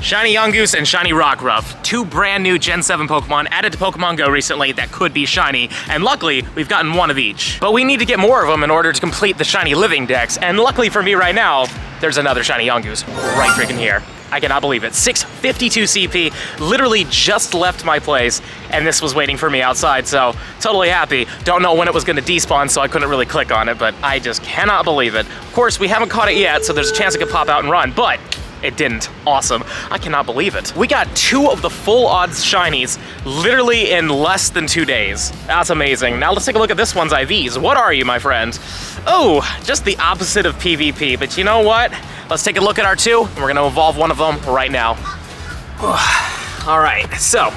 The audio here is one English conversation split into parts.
Shiny Yungoos and Shiny Rockruff, two brand new Gen 7 Pokemon added to Pokemon Go recently that could be shiny, and luckily, we've gotten one of each. But we need to get more of them in order to complete the Shiny Living Dex, and luckily for me right now, there's another Shiny Yungoos right freaking here. I cannot believe it. 652 CP, literally just left my place, and this was waiting for me outside, so totally happy. Don't know when it was gonna despawn, so I couldn't really click on it, but I just cannot believe it. Of course, we haven't caught it yet, so there's a chance it could pop out and run, but it didn't. Awesome. I cannot believe it. We got 2 of the full odds shinies literally in less than 2 days. That's amazing. Now let's take a look at this one's IVs. What are you, my friend? Oh, just the opposite of PvP, but you know what? Let's take a look at our 2, and we're gonna evolve one of them right now. All right, so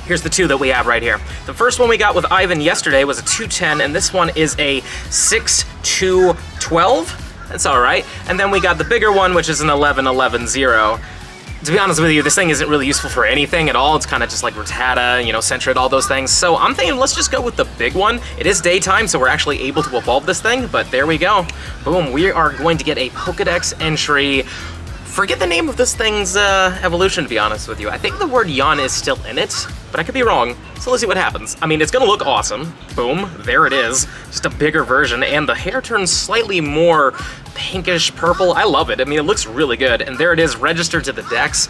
here's the 2 that we have right here. The first one we got with Ivan yesterday was a 210, and this one is a 6212. That's all right. And then we got the bigger one, which is an 11-11-0. To be honest with you, this thing isn't really useful for anything at all. It's kind of just like Rattata, you know, Sentret, all those things. So I'm thinking let's just go with the big one. It is daytime, so we're actually able to evolve this thing, but there we go. Boom, we are going to get a Pokedex entry. Forget the name of this thing's evolution, to be honest with you. I think the word Yon is still in it, but I could be wrong, so let's see what happens. I mean, it's gonna look awesome. Boom, there it is. Just a bigger version, and the hair turns slightly more pinkish purple. I love it. I mean, it looks really good, and there it is, registered to the Dex.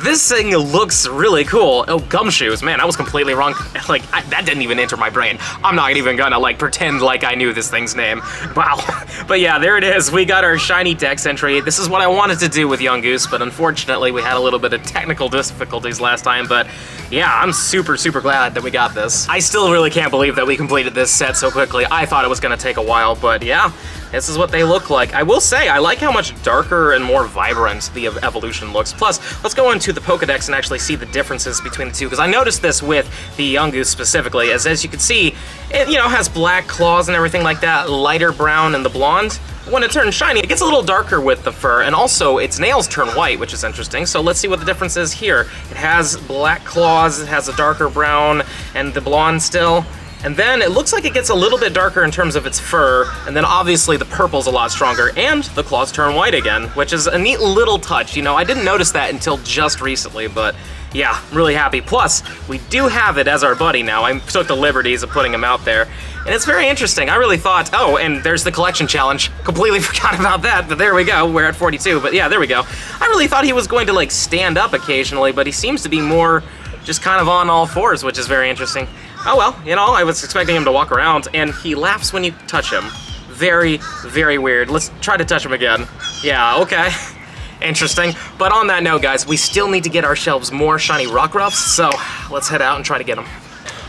This thing looks really cool. Oh, Gumshoes, man, I was completely wrong. Like, that didn't even enter my brain. I'm not even gonna, like, pretend like I knew this thing's name. Wow. But yeah, there it is. We got our shiny Dex entry. This is what I wanted to do with Yungoos, but unfortunately, we had a little bit of technical difficulties last time, but yeah, I'm super, super glad that we got this. I still really can't believe that we completed this set so quickly. I thought it was gonna take a while, but yeah, this is what they look like. I will say, I like how much darker and more vibrant the evolution looks. Plus, let's go into the Pokedex and actually see the differences between the 2, because I noticed this with the Yungoos specifically, as you can see, it, you know, has black claws and everything like that, lighter brown in the blonde. When it turns shiny, it gets a little darker with the fur, and also its nails turn white, which is interesting. So let's see what the difference is here. It has black claws, it has a darker brown, and the blonde still. And then it looks like it gets a little bit darker in terms of its fur, and then obviously the purple's a lot stronger, and the claws turn white again, which is a neat little touch. You know, I didn't notice that until just recently, but yeah, I'm really happy. Plus, we do have it as our buddy now. I took the liberties of putting him out there, and it's very interesting. I really thought, oh, and there's the collection challenge. Completely forgot about that, but there we go. We're at 42, but yeah, there we go. I really thought he was going to, like, stand up occasionally, but he seems to be more just kind of on all fours, which is very interesting. Oh well, you know, I was expecting him to walk around, and he laughs when you touch him. Very, very weird. Let's try to touch him again. Yeah, okay. Interesting. But on that note, guys, we still need to get ourselves more Shiny Rockruffs, so let's head out and try to get them.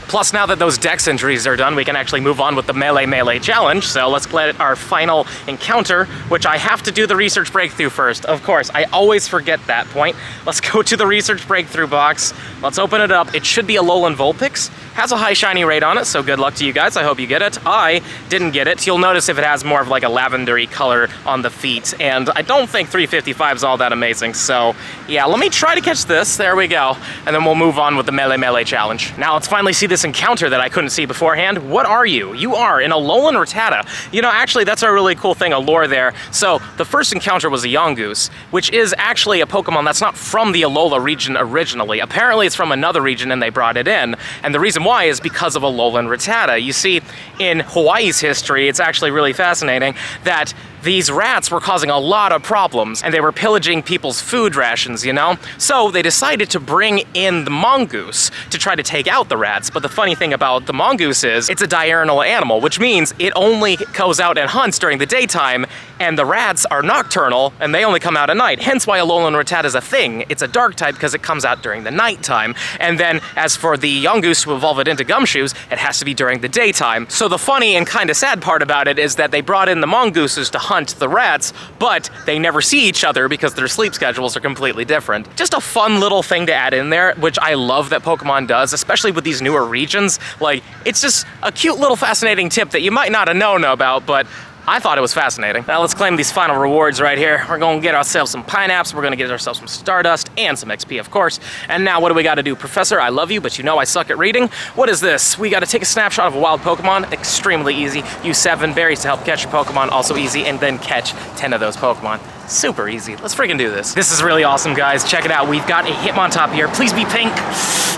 Plus, now that those Dex entries are done, we can actually move on with the Melee challenge. So let's get our final encounter, which I have to do the research breakthrough first. Of course, I always forget that point. Let's go to the research breakthrough box. Let's open it up. It should be a Alolan Vulpix. Has a high shiny rate on it, so good luck to you guys. I hope you get it. I didn't get it. You'll notice if it has more of like a lavendery color on the feet, and I don't think 355 is all that amazing. So yeah, let me try to catch this. There we go. And then we'll move on with the Melee challenge. Now let's finally see this encounter that I couldn't see beforehand. What are you? You are an Alolan Rattata. You know, actually, that's a really cool thing, a lore there. So the first encounter was a Yungoos, which is actually a Pokemon that's not from the Alola region originally. Apparently, it's from another region and they brought it in. And the reason why is because of Alolan Rattata. You see, in Hawaii's history, it's actually really fascinating that these rats were causing a lot of problems, and they were pillaging people's food rations, you know? So they decided to bring in the mongoose to try to take out the rats. But the funny thing about the mongoose is it's a diurnal animal, which means it only goes out and hunts during the daytime, and the rats are nocturnal, and they only come out at night. Hence why Alolan Rattata is a thing. It's a dark type because it comes out during the nighttime. And then as for the Yungoos to evolve it into Gumshoes, it has to be during the daytime. So the funny and kind of sad part about it is that they brought in the mongooses to hunt the rats, but they never see each other because their sleep schedules are completely different. Just a fun little thing to add in there, which I love that Pokemon does, especially with these newer regions. Like, it's just a cute little fascinating tip that you might not have known about, but I thought it was fascinating. Now let's claim these final rewards right here. We're gonna get ourselves some Pineaps, we're gonna get ourselves some Stardust, and some XP, of course. And now what do we gotta do? Professor, I love you, but you know I suck at reading. What is this? We gotta take a snapshot of a wild Pokemon. Extremely easy. Use 7 berries to help catch your Pokemon, also easy, and then catch 10 of those Pokemon. Super easy. Let's freaking do this. This is really awesome, guys. Check it out. We've got a Hitmontop here. Please be pink.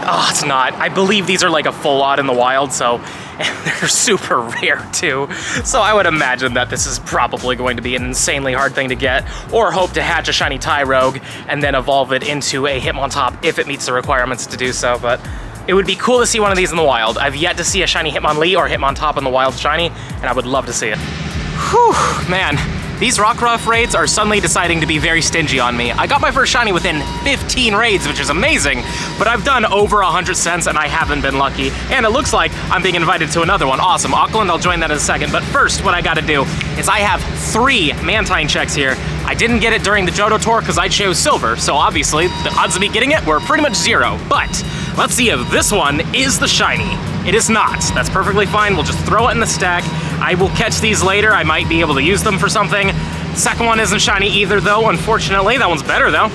Oh, it's not. I believe these are like a full lot in the wild, so and they're super rare too. So I would imagine that this is probably going to be an insanely hard thing to get, or hope to hatch a shiny Tyrogue and then evolve it into a Hitmontop if it meets the requirements to do so, but it would be cool to see one of these in the wild. I've yet to see a shiny Hitmonlee or Hitmontop in the wild shiny, and I would love to see it. Whew, man. These Rockruff raids are suddenly deciding to be very stingy on me. I got my first shiny within 15 raids, which is amazing, but I've done over 100 cents and I haven't been lucky. And it looks like I'm being invited to another one. Awesome. Auckland, I'll join that in a second. But first, what I gotta do is I have 3 Mantine checks here. I didn't get it during the Johto tour because I chose silver, so obviously the odds of me getting it were pretty much 0. But let's see if this one is the shiny. It is not. That's perfectly fine. We'll just throw it in the stack. I will catch these later. I might be able to use them for something. The second one isn't shiny either, though, unfortunately. That one's better, though.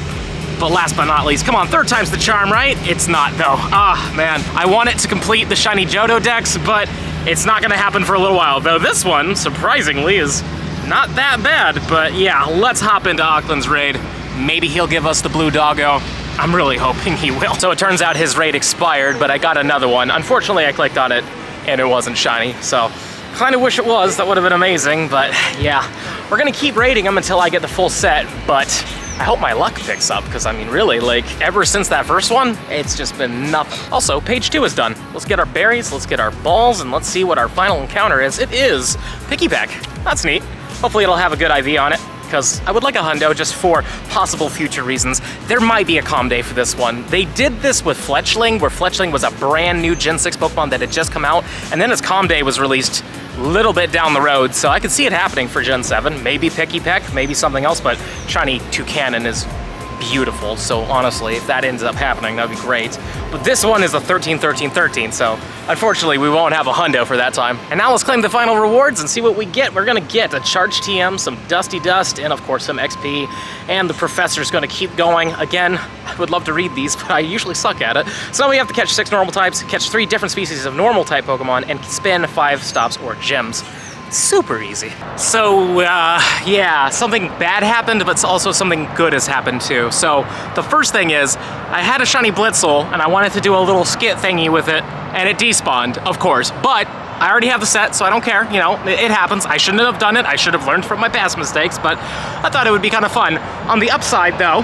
But last but not least, come on, third time's the charm, right? It's not, though. Ah, man. I want it to complete the shiny Johto decks, but it's not gonna happen for a little while, though this one, surprisingly, is not that bad. But yeah, let's hop into Auckland's raid. Maybe he'll give us the blue doggo. I'm really hoping he will. So it turns out his raid expired, but I got another one. Unfortunately, I clicked on it, and it wasn't shiny, so kind of wish it was. That would have been amazing, but yeah. We're gonna keep raiding them until I get the full set, but I hope my luck picks up, because I mean, really, like, ever since that first one, it's just been nothing. Also, page 2 is done. Let's get our berries, let's get our balls, and let's see what our final encounter is. It is Piggyback. That's neat. Hopefully it'll have a good IV on it, because I would like a hundo just for possible future reasons. There might be a calm day for this one. They did this with Fletchling, where Fletchling was a brand new Gen 6 Pokemon that had just come out, and then its calm day was released a little bit down the road, so I could see it happening for Gen 7. Maybe Pikipek, maybe something else, but shiny Toucanon is beautiful, so honestly, if that ends up happening, that'd be great. But this one is a 13-13-13, so unfortunately, we won't have a hundo for that time. And now let's claim the final rewards and see what we get. We're gonna get a Charged TM, some Dusty Dust, and of course some XP, and the Professor's gonna keep going. Again, I would love to read these, but I usually suck at it. So now we have to catch 6 normal types, catch 3 different species of normal type Pokemon, and spin 5 stops or gems. Super easy. So, yeah, something bad happened, but also something good has happened too. So, the first thing is, I had a shiny Blitzel, and I wanted to do a little skit thingy with it, and it despawned, of course, but I already have the set, so I don't care, you know, it happens. I shouldn't have done it, I should have learned from my past mistakes, but I thought it would be kind of fun. On the upside, though,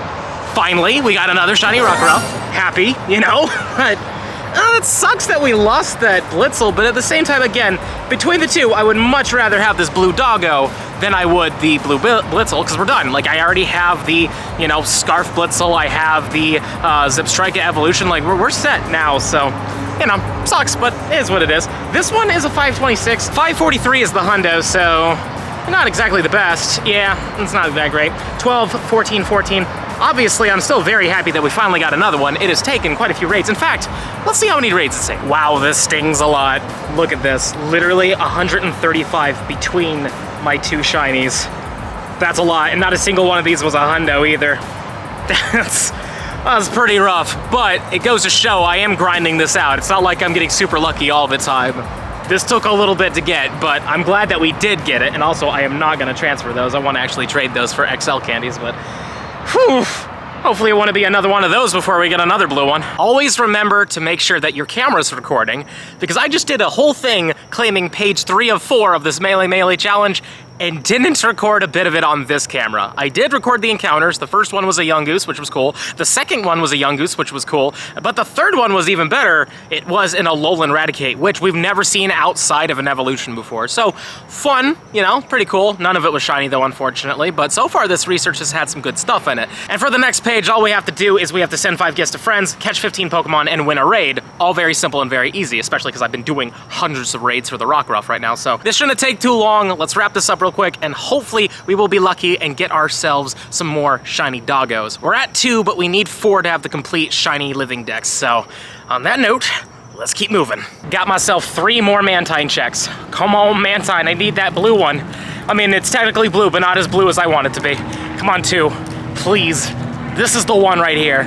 finally, we got another Shiny Rockruff. Happy, you know, but it sucks that we lost that Blitzel, but at the same time, again, between the two, I would much rather have this blue doggo than I would the blue Blitzel, because we're done. Like, I already have the, you know, Scarf Blitzel, I have the Zipstrika Evolution, like, we're set now, so, you know, sucks, but it is what it is. This one is a 526, 543 is the hundo, so not exactly the best. Yeah, it's not that great. 12, 14, 14. Obviously, I'm still very happy that we finally got another one. It has taken quite a few raids. In fact, let's see how many raids it's taken. Wow, this stings a lot. Look at this. Literally 135 between my 2 shinies. That's a lot, and not a single one of these was a hundo either. That's pretty rough, but it goes to show I am grinding this out. It's not like I'm getting super lucky all the time. This took a little bit to get, but I'm glad that we did get it, and also I am not gonna transfer those. I wanna actually trade those for XL candies, but whew. Hopefully it won't be another one of those before we get another blue one. Always remember to make sure that your camera's recording, because I just did a whole thing claiming page 3 of 4 of this Melee challenge and didn't record a bit of it on this camera. I did record the encounters. The first one was a Yungoos, which was cool. The second one was a Yungoos, which was cool. But the third one was even better. It was an Alolan Raticate, which we've never seen outside of an evolution before. So fun, you know, pretty cool. None of it was shiny though, unfortunately. But so far this research has had some good stuff in it. And for the next page, all we have to do is we have to send 5 gifts to friends, catch 15 Pokemon, and win a raid. All very simple and very easy, especially because I've been doing hundreds of raids for the Rockruff right now. So this shouldn't take too long. Let's wrap this up real quick, and hopefully we will be lucky and get ourselves some more shiny doggos. We're at 2, but we need 4 to have the complete shiny living dex. So on that note, let's keep moving. Got myself 3 more Mantine checks. Come on, Mantine, I need that blue one. I mean, it's technically blue, but not as blue as I want it to be. Come on, 2, please. This is the one right here.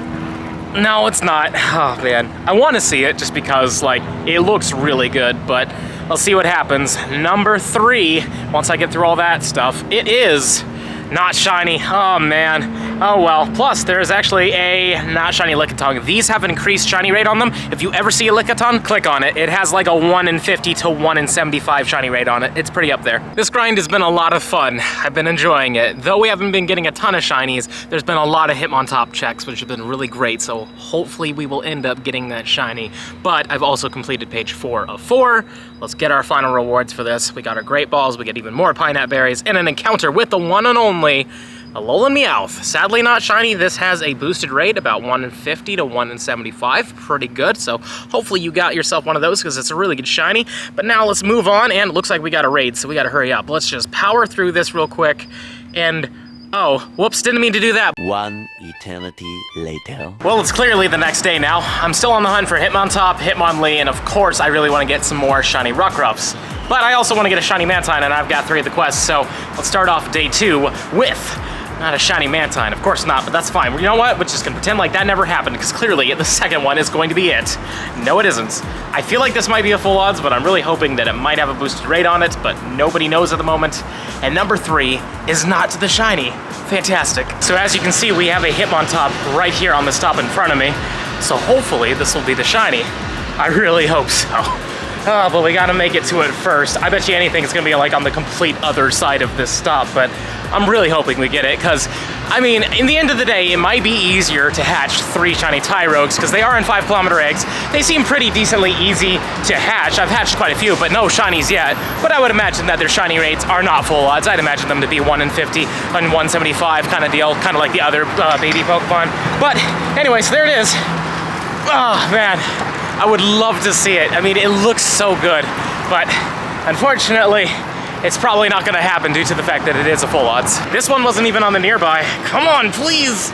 No, it's not. Oh, man. I want to see it just because, like, it looks really good, but let's see what happens. Number 3, once I get through all that stuff, it is Not shiny. Oh, man. Oh, well. Plus, there's actually a not shiny Lickitung. These have an increased shiny rate on them. If you ever see a Lickitung, click on it. It has like a 1 in 50 to 1 in 75 shiny rate on it. It's pretty up there. This grind has been a lot of fun. I've been enjoying it. Though we haven't been getting a ton of shinies, there's been a lot of Hitmontop checks, which have been really great. So hopefully we will end up getting that shiny. But I've also completed page 4 of 4. Let's get our final rewards for this. We got our Great Balls, we get even more Pineapple Berries, and an encounter with the one and only Alolan Meowth. Sadly not shiny. This has a boosted rate, about 1 in 50 to 1 in 75. Pretty good, so hopefully you got yourself one of those because it's a really good shiny. But now let's move on, and it looks like we got a raid, so we gotta hurry up. Let's just power through this real quick, and oh, whoops, didn't mean to do that. One eternity later. Well, it's clearly the next day now. I'm still on the hunt for Hitmontop, Hitmonlee, and of course I really want to get some more Shiny Rockruffs. But I also want to get a Shiny Mantine, and I've got 3 of the quests, so let's start off day 2 with not a Shiny Mantine. Of course not, but that's fine. You know what? We're just gonna pretend like that never happened, because clearly the second one is going to be it. No, it isn't. I feel like this might be a full odds, but I'm really hoping that it might have a boosted rate on it, but nobody knows at the moment. And number 3 is not the shiny. Fantastic. So as you can see, we have a Hitmontop right here on the stop in front of me. So hopefully this will be the shiny. I really hope so. Oh, but we gotta make it to it first. I bet you anything it's gonna be like on the complete other side of this stop, but I'm really hoping we get it, because, I mean, in the end of the day, it might be easier to hatch 3 shiny Tyrogues, because they are in 5-kilometer eggs. They seem pretty decently easy to hatch. I've hatched quite a few, but no shinies yet. But I would imagine that their shiny rates are not full odds. I'd imagine them to be 1 in 50 and 175 kind of deal, kind of like the other baby Pokemon. But anyway, so there it is. Oh, man. I would love to see it. I mean, it looks so good, but unfortunately, it's probably not gonna happen due to the fact that it is a full odds. This one wasn't even on the nearby. Come on, please.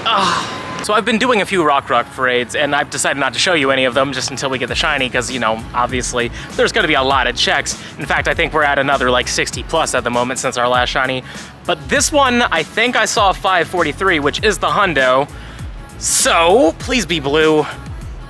So I've been doing a few Rockruff raids, and I've decided not to show you any of them just until we get the shiny, because, you know, obviously, there's gonna be a lot of checks. In fact, I think we're at another like 60 plus at the moment since our last shiny. But this one, I think I saw 543, which is the Hundo. So, please be blue.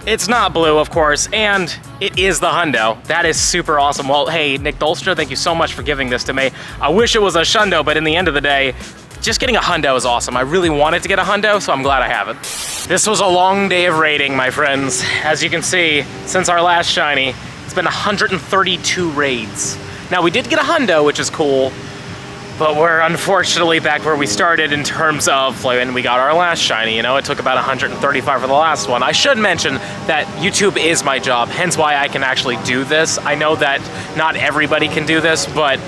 It's not blue, of course, and it is the Hundo. That is super awesome. Well, hey, Nick Dolstra, thank you so much for giving this to me. I wish it was a Shundo, but in the end of the day, just getting a Hundo is awesome. I really wanted to get a Hundo, so I'm glad I have it. This was a long day of raiding, my friends. As you can see, since our last shiny, it's been 132 raids. Now, we did get a Hundo, which is cool, but we're unfortunately back where we started in terms of like, when we got our last shiny. You know, it took about 135 for the last one. I should mention that YouTube is my job, hence why I can actually do this. I know that not everybody can do this, but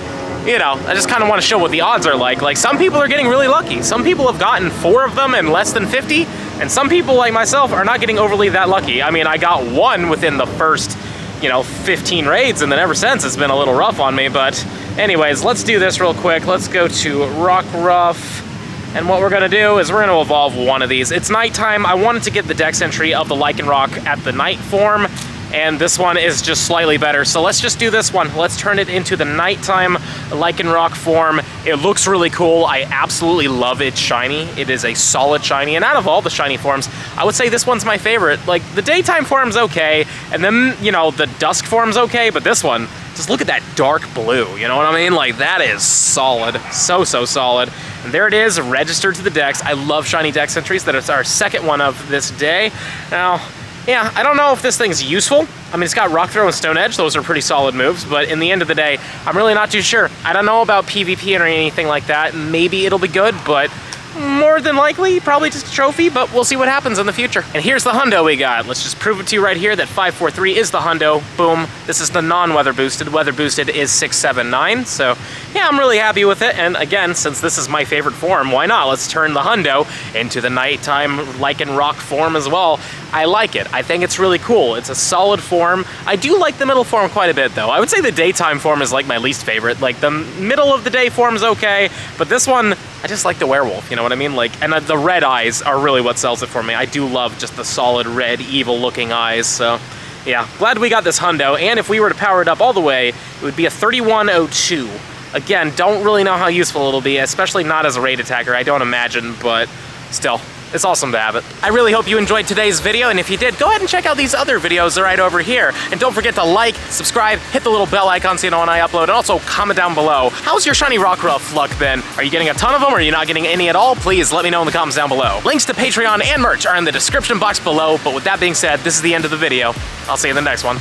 you know, I just kind of want to show what the odds are like. Like, some people are getting really lucky. Some people have gotten 4 of them in less than 50, and some people like myself are not getting overly that lucky. I mean, I got 1 within the first, you know, 15 raids, and then ever since it's been a little rough on me. But anyways, let's do this real quick. Let's go to Rockruff, and what we're gonna do is we're gonna evolve one of these. It's nighttime. I wanted to get the dex entry of the Lycanroc at the night form, and this one is just slightly better. So let's just do this one. Let's turn it into the nighttime Lycanroc form. It looks really cool. I absolutely love its shiny. It is a solid shiny, and out of all the shiny forms, I would say this one's my favorite. Like, the daytime form's okay, and then, you know, the dusk form's okay, but this one, just look at that dark blue, you know what I mean? Like, that is solid. So, so solid. And there it is, registered to the dex. I love shiny dex entries. That is our second one of this day. Now, yeah, I don't know if this thing's useful. I mean, it's got Rock Throw and Stone Edge. Those are pretty solid moves, but in the end of the day, I'm really not too sure. I don't know about PvP or anything like that. Maybe it'll be good, but more than likely, probably just a trophy, but we'll see what happens in the future. And here's the Hundo we got. Let's just prove it to you right here that 543 is the Hundo. Boom. This is the non-weather boosted. Weather boosted is 679. So yeah, I'm really happy with it. And again, since this is my favorite form, why not? Let's turn the Hundo into the nighttime Lycanroc form as well. I like it. I think it's really cool. It's a solid form. I do like the middle form quite a bit, though. I would say the daytime form is like my least favorite. Like, the middle of the day form is okay, but this one, I just like the werewolf, you know what I mean? Like, and the red eyes are really what sells it for me. I do love just the solid red, evil-looking eyes, so yeah. Glad we got this Hundo, and if we were to power it up all the way, it would be a 3102. Again, don't really know how useful it'll be, especially not as a raid attacker, I don't imagine, but still. It's awesome to have it. I really hope you enjoyed today's video, and if you did, go ahead and check out these other videos right over here. And don't forget to like, subscribe, hit the little bell icon so you know when I upload, and also comment down below. How's your Shiny Rockruff luck been? Are you getting a ton of them, or are you not getting any at all? Please let me know in the comments down below. Links to Patreon and merch are in the description box below, but with that being said, this is the end of the video. I'll see you in the next one.